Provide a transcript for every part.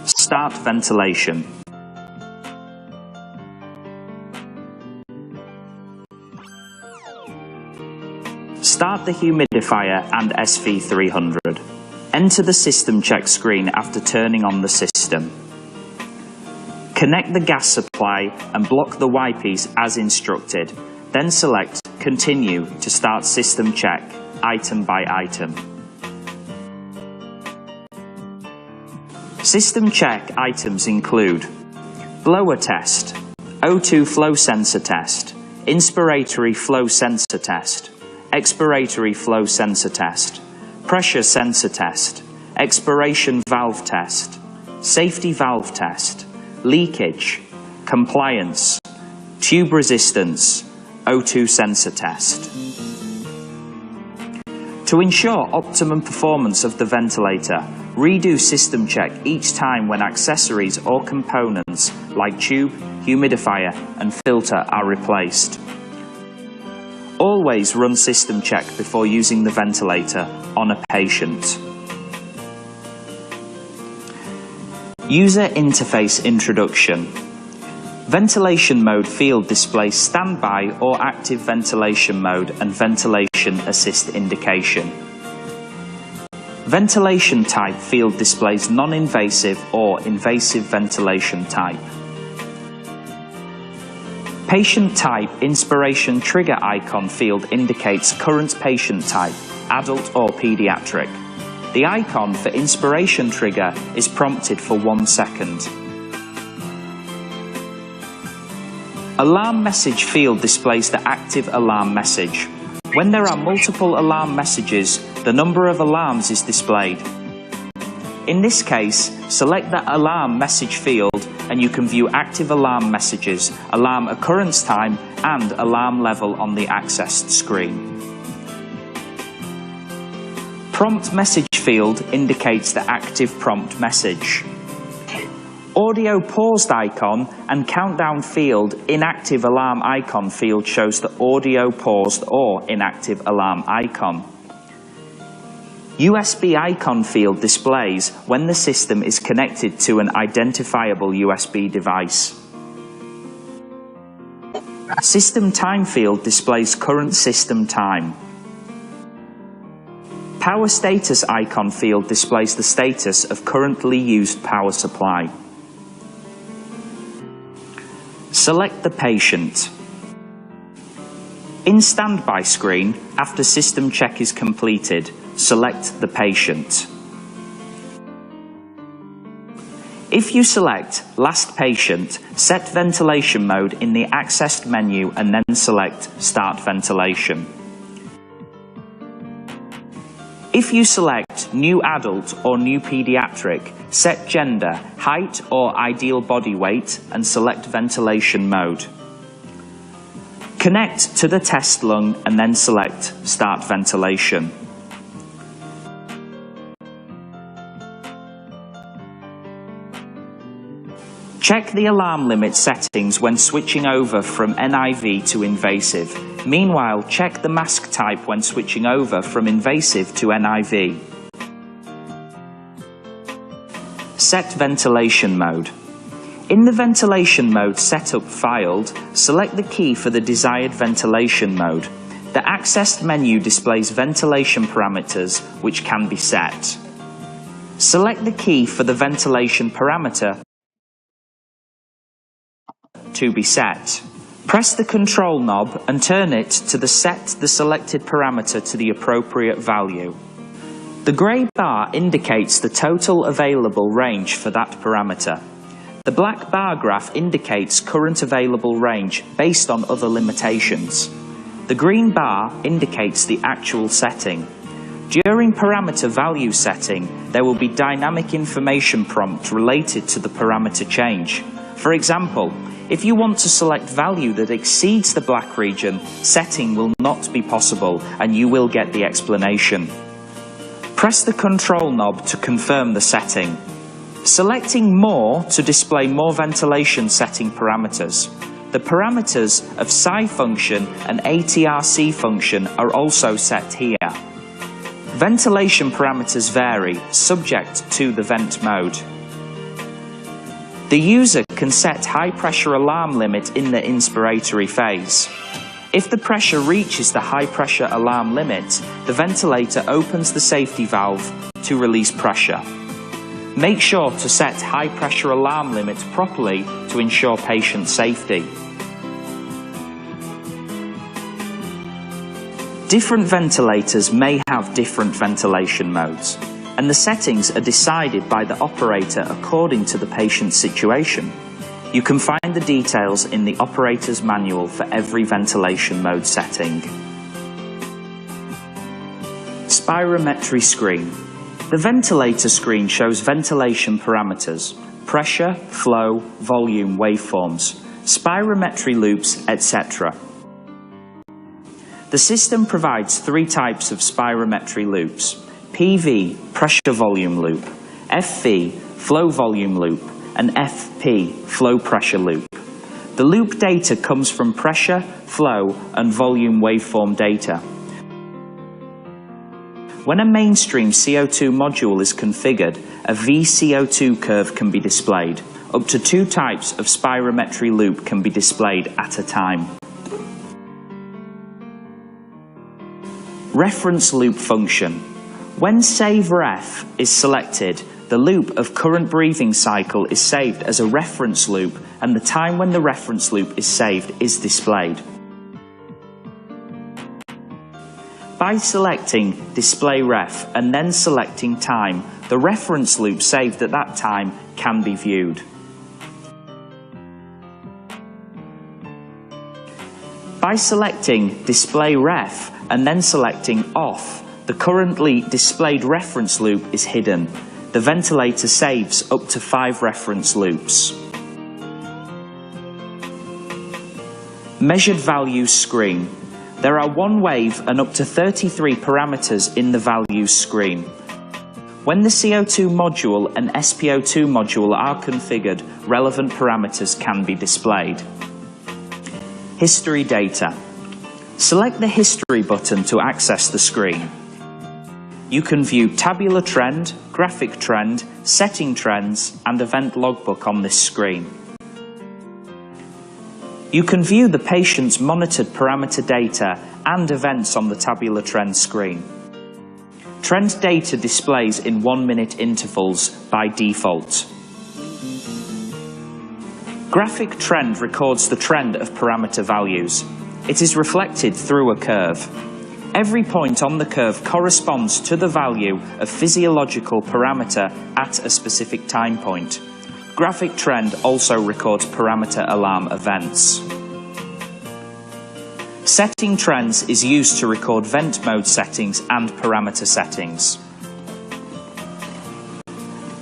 Start ventilation. Start the humidifier and SV300. Enter the system check screen after turning on the system. Connect the gas supply and block the Y-piece as instructed. Then select Continue to start system check, item by item. System check items include blower test, O2 flow sensor test, inspiratory flow sensor test, expiratory flow sensor test, pressure sensor test, expiration valve test, safety valve test, leakage, compliance, tube resistance, O2 sensor test. To ensure optimum performance of the ventilator, redo system check each time when accessories or components like tube, humidifier and filter are replaced. Always run system check before using the ventilator on a patient. User interface introduction. Ventilation mode field displays standby or active ventilation mode and ventilation assist indication. Ventilation type field displays non-invasive or invasive ventilation type. Patient type inspiration trigger icon field indicates current patient type, adult or pediatric. The icon for inspiration trigger is prompted for 1 second. Alarm message field displays the active alarm message. When there are multiple alarm messages, the number of alarms is displayed. In this case, select the alarm message field and you can view active alarm messages, alarm occurrence time and alarm level on the accessed screen. Prompt message field indicates the active prompt message. Audio paused icon and countdown field inactive alarm icon field shows the audio paused or inactive alarm icon. USB icon field displays when the system is connected to an identifiable USB device. System time field displays current system time. Power status icon field displays the status of currently used power supply. Select the patient. In standby screen, after system check is completed, select the patient. If you select Last Patient, set ventilation mode in the accessed menu and then select Start Ventilation. If you select New Adult or New Pediatric, set gender, height or ideal body weight and select ventilation mode. Connect to the test lung and then select Start Ventilation. Check the alarm limit settings when switching over from NIV to invasive. Meanwhile, check the mask type when switching over from invasive to NIV. Set ventilation mode. In the ventilation mode setup filed, select the key for the desired ventilation mode. The accessed menu displays ventilation parameters which can be set. Select the key for the ventilation parameter to be set. Press the control knob and turn it to set the selected parameter to the appropriate value. The grey bar indicates the total available range for that parameter. The black bar graph indicates current available range based on other limitations. The green bar indicates the actual setting. During parameter value setting, there will be dynamic information prompt related to the parameter change. For example, if you want to select value that exceeds the black region, setting will not be possible and you will get the explanation. Press the control knob to confirm the setting. Selecting More to display more ventilation setting parameters. The parameters of psi function and ATRC function are also set here. Ventilation parameters vary, subject to the vent mode. The user can set high pressure alarm limit in the inspiratory phase. If the pressure reaches the high pressure alarm limit, the ventilator opens the safety valve to release pressure. Make sure to set high pressure alarm limit properly to ensure patient safety. Different ventilators may have different ventilation modes, and the settings are decided by the operator according to the patient's situation. You can find the details in the operator's manual for every ventilation mode setting. Spirometry screen. The ventilator screen shows ventilation parameters, pressure, flow, volume waveforms, spirometry loops, etc. The system provides three types of spirometry loops: PV, pressure volume loop, FV, flow volume loop, and FP, flow pressure loop. The loop data comes from pressure, flow, and volume waveform data. When a mainstream CO2 module is configured, a VCO2 curve can be displayed. Up to 2 types of spirometry loop can be displayed at a time. Reference loop function. When Save Ref is selected, the loop of current breathing cycle is saved as a reference loop, and the time when the reference loop is saved is displayed. By selecting Display Ref and then selecting Time, the reference loop saved at that time can be viewed. By selecting Display Ref and then selecting Off, the currently displayed reference loop is hidden. The ventilator saves up to 5 reference loops. Measured values screen. There are 1 wave and up to 33 parameters in the values screen. When the CO2 module and SpO2 module are configured, relevant parameters can be displayed. History data. Select the History button to access the screen. You can view tabular trend, graphic trend, setting trends, and event logbook on this screen. You can view the patient's monitored parameter data and events on the tabular trend screen. Trend data displays in 1-minute intervals by default. Graphic trend records the trend of parameter values. It is reflected through a curve. Every point on the curve corresponds to the value of physiological parameter at a specific time point. Graphic trend also records parameter alarm events. Setting trends is used to record vent mode settings and parameter settings.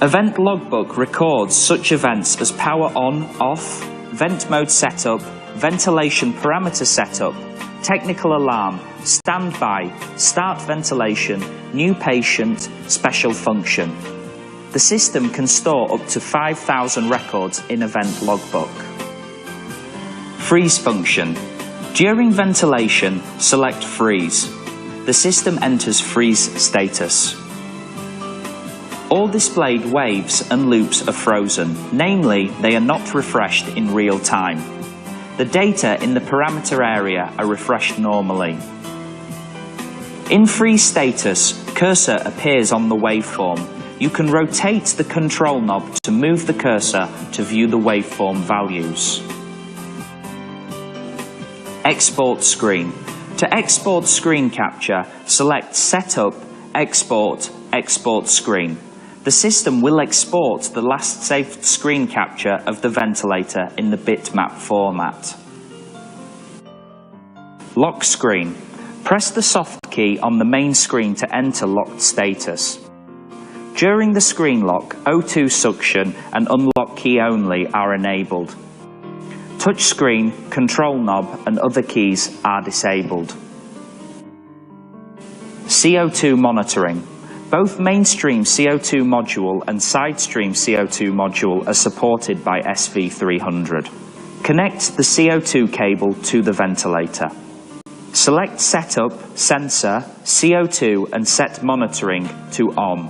Event logbook records such events as power on, off, vent mode setup, ventilation parameter setup, technical alarm, standby, start ventilation, new patient, special function. The system can store up to 5,000 records in event logbook. Freeze function. During ventilation, select freeze. The system enters freeze status. All displayed waves and loops are frozen, namely, they are not refreshed in real time. The data in the parameter area are refreshed normally. In freeze status, cursor appears on the waveform. You can rotate the control knob to move the cursor to view the waveform values. Export screen. To export screen capture, select Setup, Export, Export Screen. The system will export the last saved screen capture of the ventilator in the bitmap format. Lock screen. Press the soft key on the main screen to enter locked status. During the screen lock, O2 suction and unlock key only are enabled. Touchscreen, control knob and other keys are disabled. CO2 monitoring. Both mainstream CO2 module and sidestream CO2 module are supported by SV300. Connect the CO2 cable to the ventilator. Select Setup, Sensor, CO2 and set monitoring to On.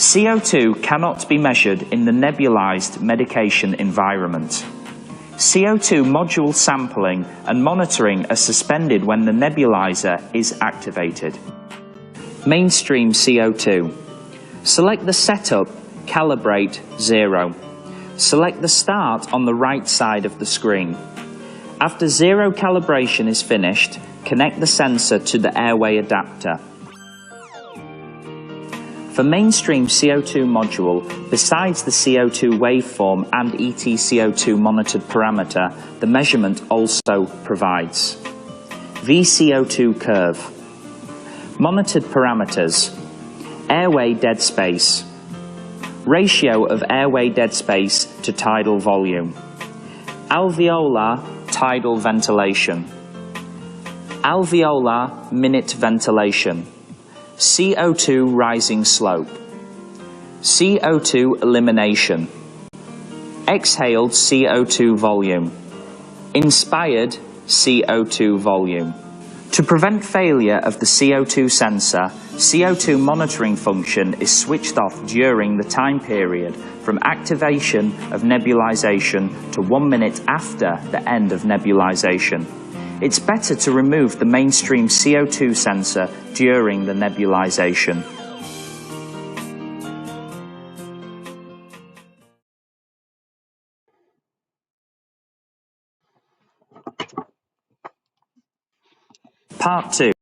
CO2 cannot be measured in the nebulized medication environment. CO2 module sampling and monitoring are suspended when the nebulizer is activated. Mainstream CO2. Select the Setup, Calibrate 0. Select the Start on the right side of the screen. After 0 calibration is finished, connect the sensor to the airway adapter. For Mainstream CO2 module, besides the CO2 waveform and EtCO2 monitored parameter, the measurement also provides VCO2 curve, monitored parameters, airway dead space, ratio of airway dead space to tidal volume, alveolar tidal ventilation, alveolar minute ventilation, CO2 rising slope, CO2 elimination, exhaled CO2 volume, inspired CO2 volume. To prevent failure of the CO2 sensor, CO2 monitoring function is switched off during the time period from activation of nebulization to 1 minute after the end of nebulization. It's better to remove the Mainstream CO2 sensor during the nebulization. Part 2.